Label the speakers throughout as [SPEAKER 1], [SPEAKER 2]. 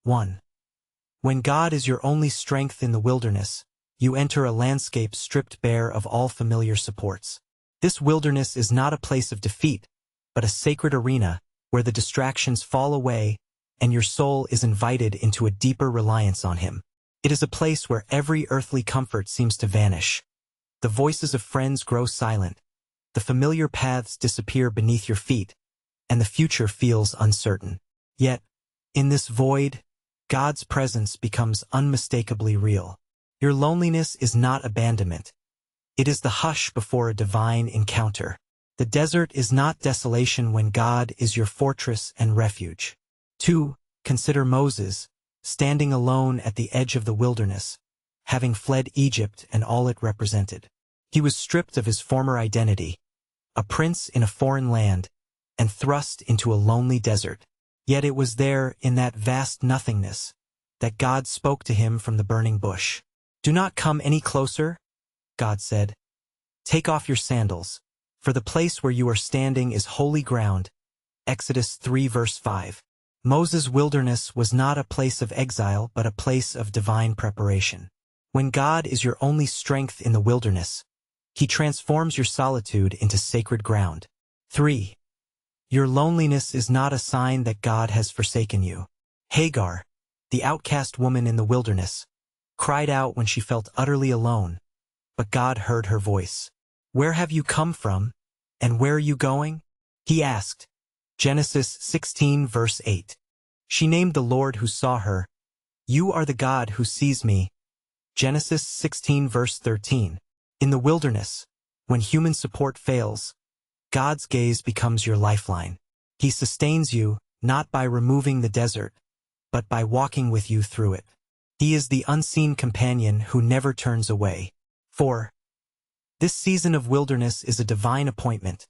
[SPEAKER 1] 1. When God is your only strength in the wilderness, you enter a landscape stripped bare of all familiar supports. This wilderness is not a place of defeat, but a sacred arena where the distractions fall away and your soul is invited into a deeper reliance on Him. It is a place where every earthly comfort seems to vanish. The voices of friends grow silent, the familiar paths disappear beneath your feet, and the future feels uncertain. Yet, in this void, God's presence becomes unmistakably real. Your loneliness is not abandonment. It is the hush before a divine encounter. The desert is not desolation when God is your fortress and refuge. 2. Consider Moses, standing alone at the edge of the wilderness, having fled Egypt and all it represented. He was stripped of his former identity, a prince in a foreign land, and thrust into a lonely desert. Yet it was there, in that vast nothingness, that God spoke to him from the burning bush. "Do not come any closer," God said. "Take off your sandals, for the place where you are standing is holy ground." Exodus 3 verse 5. Moses' wilderness was not a place of exile but a place of divine preparation. When God is your only strength in the wilderness, He transforms your solitude into sacred ground. 3. Your loneliness is not a sign that God has forsaken you. Hagar, the outcast woman in the wilderness, cried out when she felt utterly alone, but God heard her voice. "Where have you come from, and where are you going?" He asked. Genesis 16 verse 8. She named the Lord who saw her, "You are the God who sees me." Genesis 16 verse 13. In the wilderness, when human support fails, God's gaze becomes your lifeline. He sustains you, not by removing the desert, but by walking with you through it. He is the unseen companion who never turns away. 4. This season of wilderness is a divine appointment,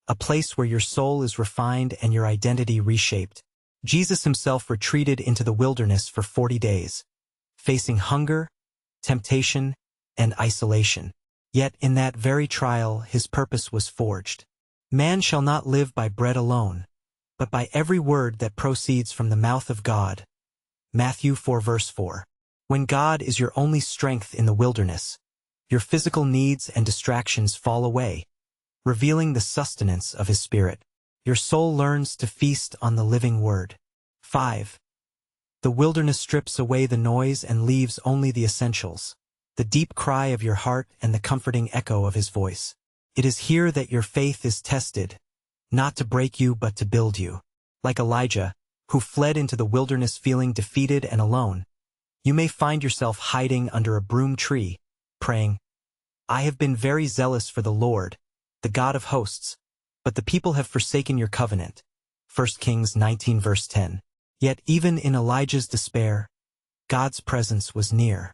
[SPEAKER 1] a place where your soul is refined and your identity reshaped. Jesus Himself retreated into the wilderness for 40 days, facing hunger, temptation, and isolation. Yet in that very trial His purpose was forged. Man shall not live by bread alone, but by every word that proceeds from the mouth of God. Matthew 4 verse 4. When God is your only strength in the wilderness, your physical needs and distractions fall away, revealing the sustenance of His Spirit. Your soul learns to feast on the living Word. 5. The wilderness strips away the noise and leaves only the essentials, the deep cry of your heart and the comforting echo of His voice. It is here that your faith is tested, not to break you but to build you. Like Elijah, who fled into the wilderness feeling defeated and alone, you may find yourself hiding under a broom tree, praying, "I have been very zealous for the Lord, the God of hosts, but the people have forsaken your covenant." 1 Kings 19 verse 10. Yet even in Elijah's despair, God's presence was near.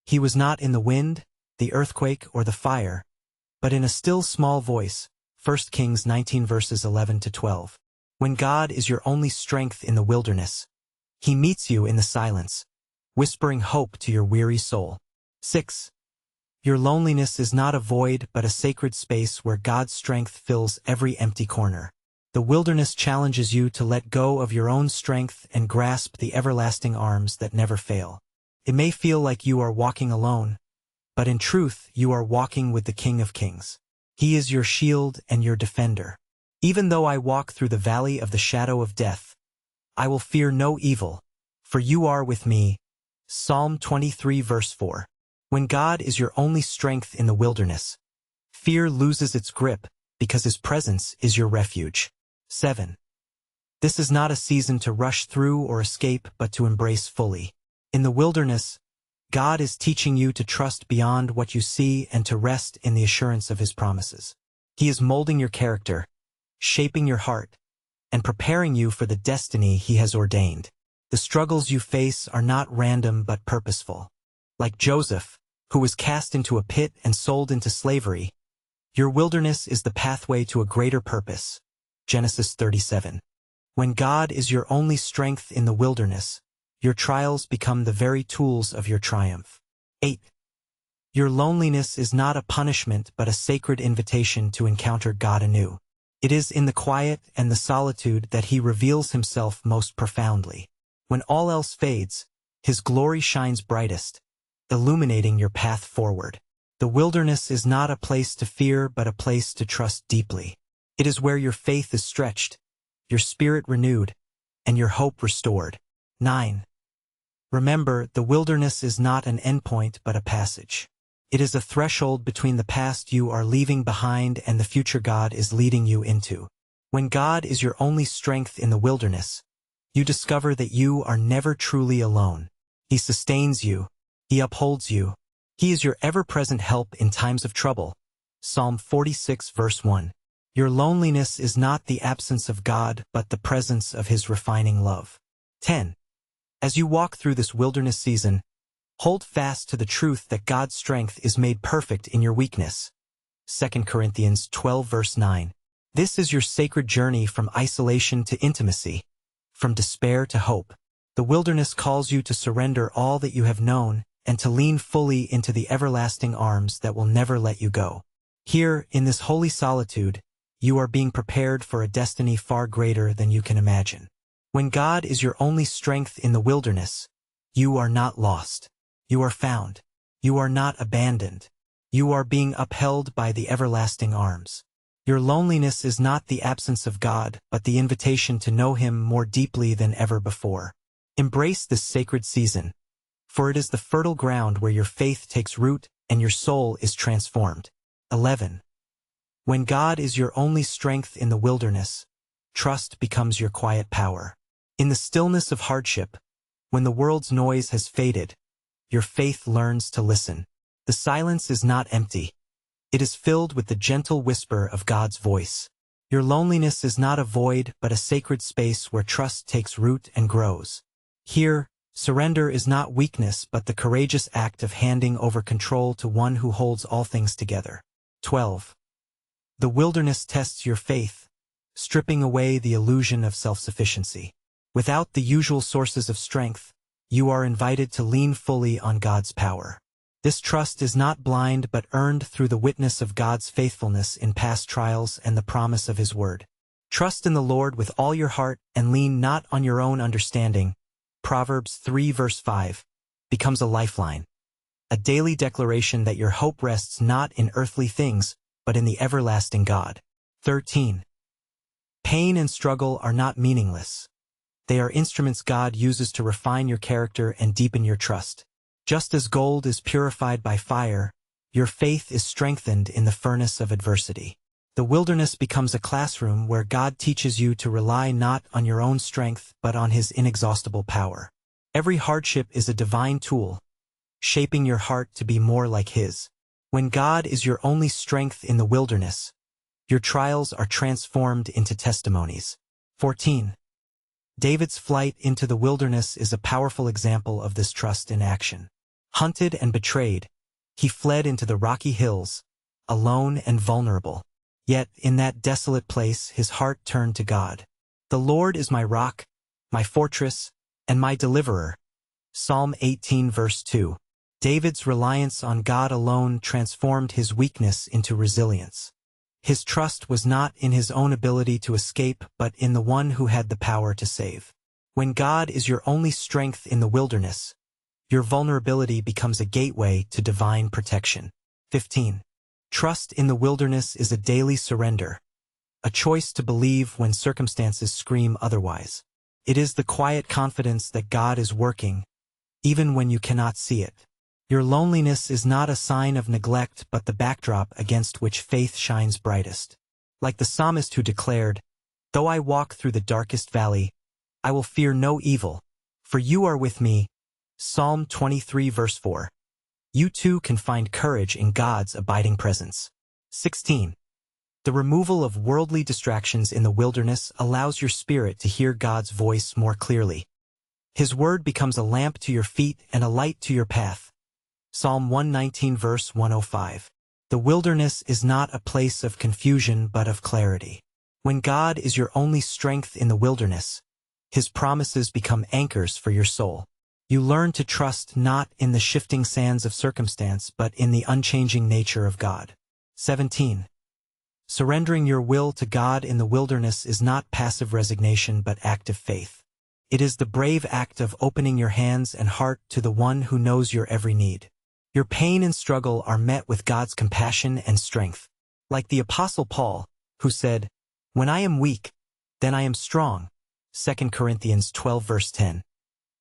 [SPEAKER 1] He was not in the wind, the earthquake, or the fire, but in a still small voice. 1 Kings 19 verses 11 to 12. When God is your only strength in the wilderness, He meets you in the silence, whispering hope to your weary soul. 6. Your loneliness is not a void but a sacred space where God's strength fills every empty corner. The wilderness challenges you to let go of your own strength and grasp the everlasting arms that never fail. It may feel like you are walking alone, but in truth you are walking with the King of Kings. He is your shield and your defender. "Even though I walk through the valley of the shadow of death, I will fear no evil, for you are with me." Psalm 23 verse 4. When God is your only strength in the wilderness, fear loses its grip because His presence is your refuge. 7. This is not a season to rush through or escape but to embrace fully. In the wilderness, God is teaching you to trust beyond what you see and to rest in the assurance of His promises. He is molding your character, shaping your heart, and preparing you for the destiny He has ordained. The struggles you face are not random but purposeful. Like Joseph, who was cast into a pit and sold into slavery, your wilderness is the pathway to a greater purpose. Genesis 37. When God is your only strength in the wilderness, your trials become the very tools of your triumph. 8. Your loneliness is not a punishment but a sacred invitation to encounter God anew. It is in the quiet and the solitude that He reveals Himself most profoundly. When all else fades, His glory shines brightest, illuminating your path forward. The wilderness is not a place to fear but a place to trust deeply. It is where your faith is stretched, your spirit renewed, and your hope restored. 9. Remember, the wilderness is not an endpoint but a passage. It is a threshold between the past you are leaving behind and the future God is leading you into. When God is your only strength in the wilderness, you discover that you are never truly alone. He sustains you. He upholds you. He is your ever-present help in times of trouble. Psalm 46 verse 1. Your loneliness is not the absence of God but the presence of His refining love. 10. As you walk through this wilderness season, hold fast to the truth that God's strength is made perfect in your weakness. 2 Corinthians 12 verse 9. This is your sacred journey from isolation to intimacy, from despair to hope. The wilderness calls you to surrender all that you have known and to lean fully into the everlasting arms that will never let you go. Here, in this holy solitude, you are being prepared for a destiny far greater than you can imagine. When God is your only strength in the wilderness, you are not lost. You are found. You are not abandoned. You are being upheld by the everlasting arms. Your loneliness is not the absence of God, but the invitation to know Him more deeply than ever before. Embrace this sacred season, for it is the fertile ground where your faith takes root and your soul is transformed. 11. When God is your only strength in the wilderness, trust becomes your quiet power. In the stillness of hardship, when the world's noise has faded, your faith learns to listen. The silence is not empty. It is filled with the gentle whisper of God's voice. Your loneliness is not a void but a sacred space where trust takes root and grows. Here, surrender is not weakness but the courageous act of handing over control to One who holds all things together. 12. The wilderness tests your faith, stripping away the illusion of self-sufficiency. Without the usual sources of strength, you are invited to lean fully on God's power. This trust is not blind but earned through the witness of God's faithfulness in past trials and the promise of His word. Trust in the Lord with all your heart and lean not on your own understanding. Proverbs 3 verse 5 becomes a lifeline, a daily declaration that your hope rests not in earthly things, but in the everlasting God. 13. Pain and struggle are not meaningless. They are instruments God uses to refine your character and deepen your trust. Just as gold is purified by fire, your faith is strengthened in the furnace of adversity. The wilderness becomes a classroom where God teaches you to rely not on your own strength but on His inexhaustible power. Every hardship is a divine tool, shaping your heart to be more like His. When God is your only strength in the wilderness, your trials are transformed into testimonies. 14. David's flight into the wilderness is a powerful example of this trust in action. Hunted and betrayed, he fled into the rocky hills, alone and vulnerable. Yet, in that desolate place, his heart turned to God. The Lord is my rock, my fortress, and my deliverer. Psalm 18 verse 2. David's reliance on God alone transformed his weakness into resilience. His trust was not in his own ability to escape but in the One who had the power to save. When God is your only strength in the wilderness, your vulnerability becomes a gateway to divine protection. 15. Trust in the wilderness is a daily surrender, a choice to believe when circumstances scream otherwise. It is the quiet confidence that God is working, even when you cannot see it. Your loneliness is not a sign of neglect but the backdrop against which faith shines brightest. Like the psalmist who declared, "Though I walk through the darkest valley, I will fear no evil, for you are with me." Psalm 23 verse 4. You too can find courage in God's abiding presence. 16. The removal of worldly distractions in the wilderness allows your spirit to hear God's voice more clearly. His word becomes a lamp to your feet and a light to your path. Psalm 119 verse 105. The wilderness is not a place of confusion but of clarity. When God is your only strength in the wilderness, His promises become anchors for your soul. You learn to trust not in the shifting sands of circumstance but in the unchanging nature of God. 17. Surrendering your will to God in the wilderness is not passive resignation but active faith. It is the brave act of opening your hands and heart to the one who knows your every need. Your pain and struggle are met with God's compassion and strength. Like the Apostle Paul, who said, "When I am weak, then I am strong." 2 Corinthians 12 verse 10.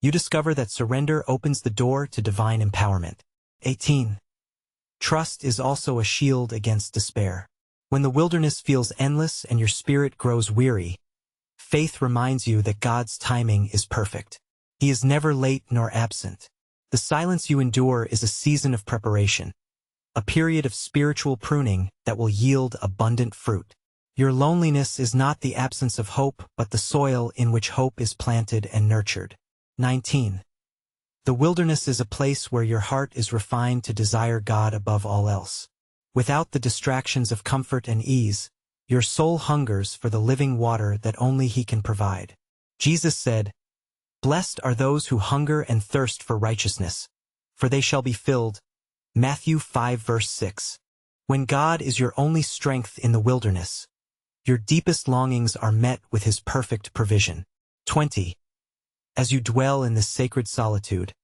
[SPEAKER 1] You discover that surrender opens the door to divine empowerment. 18. Trust is also a shield against despair. When the wilderness feels endless and your spirit grows weary, faith reminds you that God's timing is perfect. He is never late nor absent. The silence you endure is a season of preparation, a period of spiritual pruning that will yield abundant fruit. Your loneliness is not the absence of hope, but the soil in which hope is planted and nurtured. 19. The wilderness is a place where your heart is refined to desire God above all else. Without the distractions of comfort and ease, your soul hungers for the living water that only He can provide. Jesus said, "Blessed are those who hunger and thirst for righteousness, for they shall be filled." Matthew 5 verse 6. When God is your only strength in the wilderness, your deepest longings are met with His perfect provision. 20. As you dwell in this sacred solitude,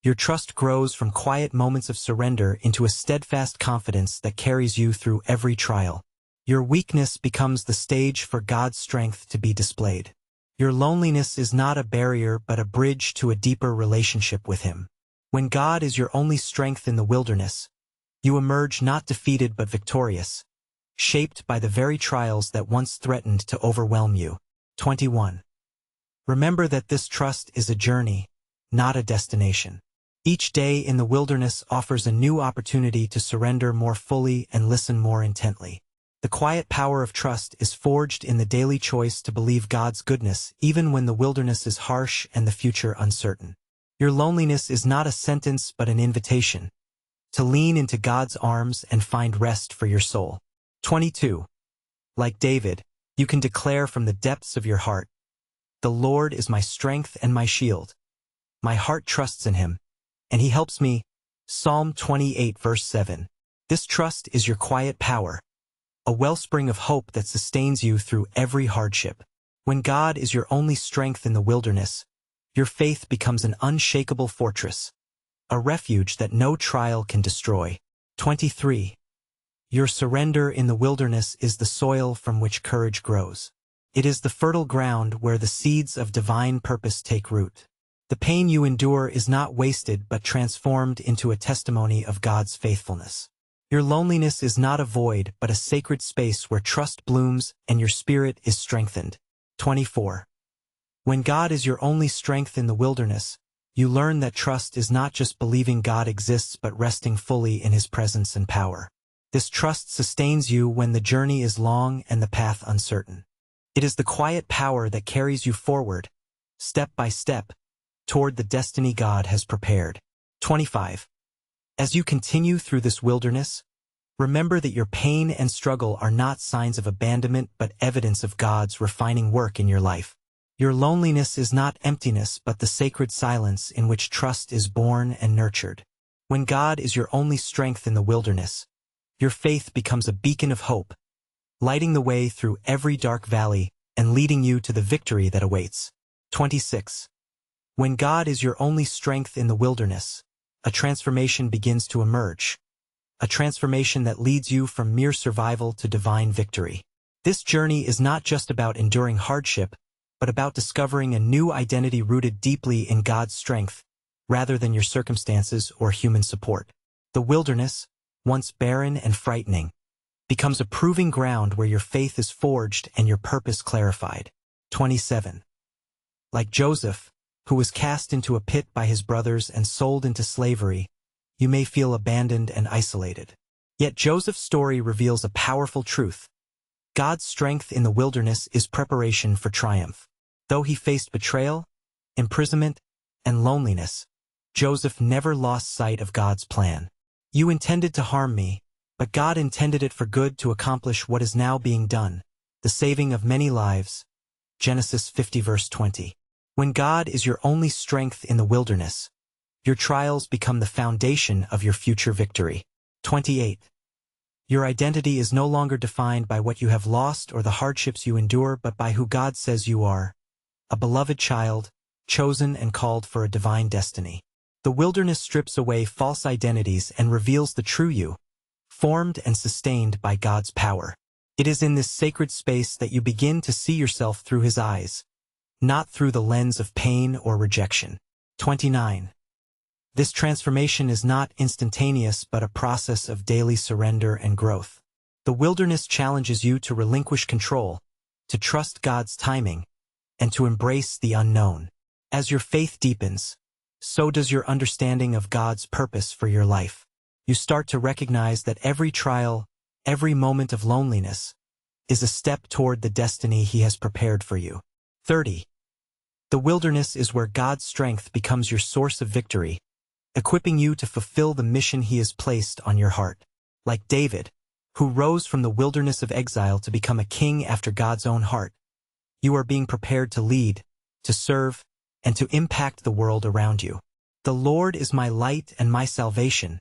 [SPEAKER 1] your trust grows from quiet moments of surrender into a steadfast confidence that carries you through every trial. Your weakness becomes the stage for God's strength to be displayed. Your loneliness is not a barrier but a bridge to a deeper relationship with Him. When God is your only strength in the wilderness, you emerge not defeated but victorious, shaped by the very trials that once threatened to overwhelm you. 21. Remember that this trust is a journey, not a destination. Each day in the wilderness offers a new opportunity to surrender more fully and listen more intently. The quiet power of trust is forged in the daily choice to believe God's goodness even when the wilderness is harsh and the future uncertain. Your loneliness is not a sentence but an invitation to lean into God's arms and find rest for your soul. 22. Like David, you can declare from the depths of your heart, "The Lord is my strength and my shield. My heart trusts in Him, and He helps me." Psalm 28 verse 7. This trust is your quiet power, a wellspring of hope that sustains you through every hardship. When God is your only strength in the wilderness, your faith becomes an unshakable fortress, a refuge that no trial can destroy. 23. Your surrender in the wilderness is the soil from which courage grows. It is the fertile ground where the seeds of divine purpose take root. The pain you endure is not wasted but transformed into a testimony of God's faithfulness. Your loneliness is not a void but a sacred space where trust blooms and your spirit is strengthened. 24. When God is your only strength in the wilderness, you learn that trust is not just believing God exists but resting fully in His presence and power. This trust sustains you when the journey is long and the path uncertain. It is the quiet power that carries you forward, step by step, toward the destiny God has prepared. 25. As you continue through this wilderness, remember that your pain and struggle are not signs of abandonment but evidence of God's refining work in your life. Your loneliness is not emptiness but the sacred silence in which trust is born and nurtured. When God is your only strength in the wilderness, your faith becomes a beacon of hope, lighting the way through every dark valley and leading you to the victory that awaits. 26. When God is your only strength in the wilderness, a transformation begins to emerge, a transformation that leads you from mere survival to divine victory. This journey is not just about enduring hardship, but about discovering a new identity rooted deeply in God's strength, rather than your circumstances or human support. The wilderness, once barren and frightening, becomes a proving ground where your faith is forged and your purpose clarified. 27. Like Joseph, who was cast into a pit by his brothers and sold into slavery, you may feel abandoned and isolated. Yet Joseph's story reveals a powerful truth. God's strength in the wilderness is preparation for triumph. Though he faced betrayal, imprisonment, and loneliness, Joseph never lost sight of God's plan. "You intended to harm me, but God intended it for good to accomplish what is now being done, the saving of many lives." Genesis 50 verse 20. When God is your only strength in the wilderness, your trials become the foundation of your future victory. 28. Your identity is no longer defined by what you have lost or the hardships you endure but by who God says you are, a beloved child, chosen and called for a divine destiny. The wilderness strips away false identities and reveals the true you, formed and sustained by God's power. It is in this sacred space that you begin to see yourself through His eyes, not through the lens of pain or rejection. 29. This transformation is not instantaneous but a process of daily surrender and growth. The wilderness challenges you to relinquish control, to trust God's timing, and to embrace the unknown. As your faith deepens, so does your understanding of God's purpose for your life. You start to recognize that every trial, every moment of loneliness, is a step toward the destiny He has prepared for you. 30. The wilderness is where God's strength becomes your source of victory, equipping you to fulfill the mission He has placed on your heart. Like David, who rose from the wilderness of exile to become a king after God's own heart, you are being prepared to lead, to serve, and to impact the world around you. The Lord is my light and my salvation.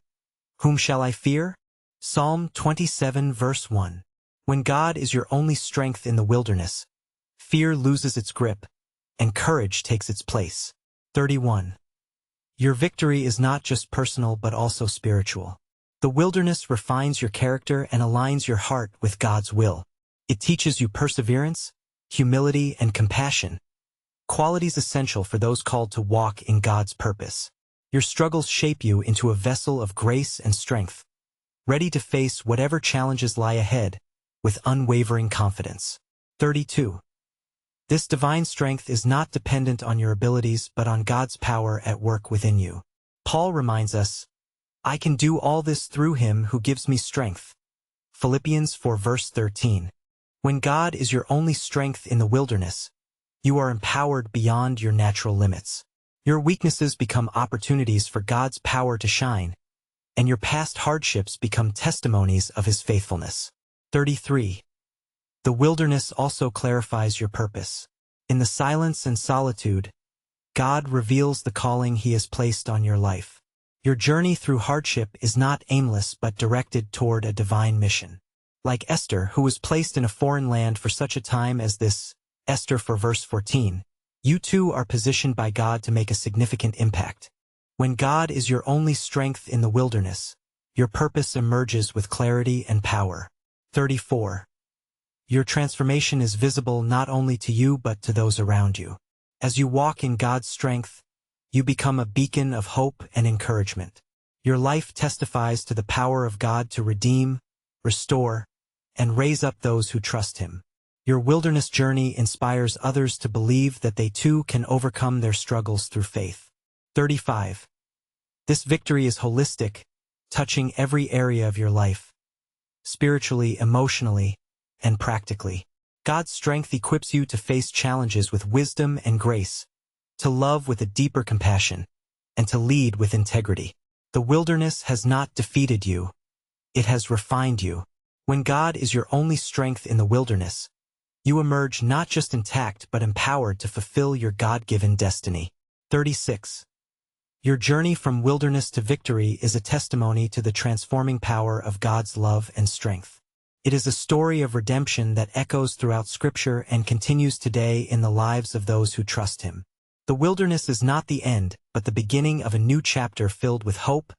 [SPEAKER 1] Whom shall I fear? Psalm 27 verse 1. When God is your only strength in the wilderness, fear loses its grip, and courage takes its place. 31. Your victory is not just personal but also spiritual. The wilderness refines your character and aligns your heart with God's will. It teaches you perseverance, humility, and compassion, qualities essential for those called to walk in God's purpose. Your struggles shape you into a vessel of grace and strength, ready to face whatever challenges lie ahead with unwavering confidence. 32. This divine strength is not dependent on your abilities but on God's power at work within you. Paul reminds us, I can do all this through Him who gives me strength. Philippians 4 verse 13. When God is your only strength in the wilderness, you are empowered beyond your natural limits. Your weaknesses become opportunities for God's power to shine, and your past hardships become testimonies of His faithfulness. 33. The wilderness also clarifies your purpose. In the silence and solitude, God reveals the calling He has placed on your life. Your journey through hardship is not aimless but directed toward a divine mission. Like Esther, who was placed in a foreign land for such a time as this, Esther 4 verse 14, you too are positioned by God to make a significant impact. When God is your only strength in the wilderness, your purpose emerges with clarity and power. 34. Your transformation is visible not only to you but to those around you. As you walk in God's strength, you become a beacon of hope and encouragement. Your life testifies to the power of God to redeem, restore, and raise up those who trust Him. Your wilderness journey inspires others to believe that they too can overcome their struggles through faith. 35. This victory is holistic, touching every area of your life, spiritually, emotionally, and practically. God's strength equips you to face challenges with wisdom and grace, to love with a deeper compassion, and to lead with integrity. The wilderness has not defeated you, it has refined you. When God is your only strength in the wilderness, you emerge not just intact but empowered to fulfill your God-given destiny. 36. Your journey from wilderness to victory is a testimony to the transforming power of God's love and strength. It is a story of redemption that echoes throughout Scripture and continues today in the lives of those who trust Him. The wilderness is not the end, but the beginning of a new chapter filled with hope,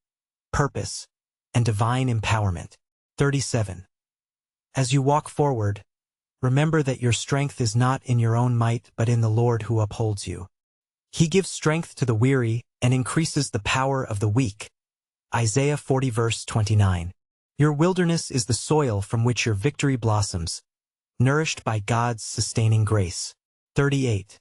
[SPEAKER 1] purpose, and divine empowerment. 37. As you walk forward, remember that your strength is not in your own might but in the Lord who upholds you. He gives strength to the weary and increases the power of the weak. Isaiah 40 verse 29. Your wilderness is the soil from which your victory blossoms, nourished by God's sustaining grace. 38.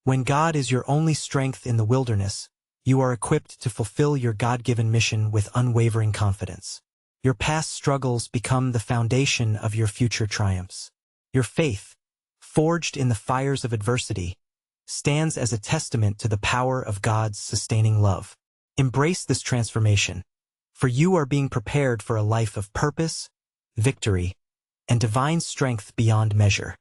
[SPEAKER 1] When God is your only strength in the wilderness, you are equipped to fulfill your God-given mission with unwavering confidence. Your past struggles become the foundation of your future triumphs. Your faith, forged in the fires of adversity, stands as a testament to the power of God's sustaining love. Embrace this transformation, for you are being prepared for a life of purpose, victory, and divine strength beyond measure.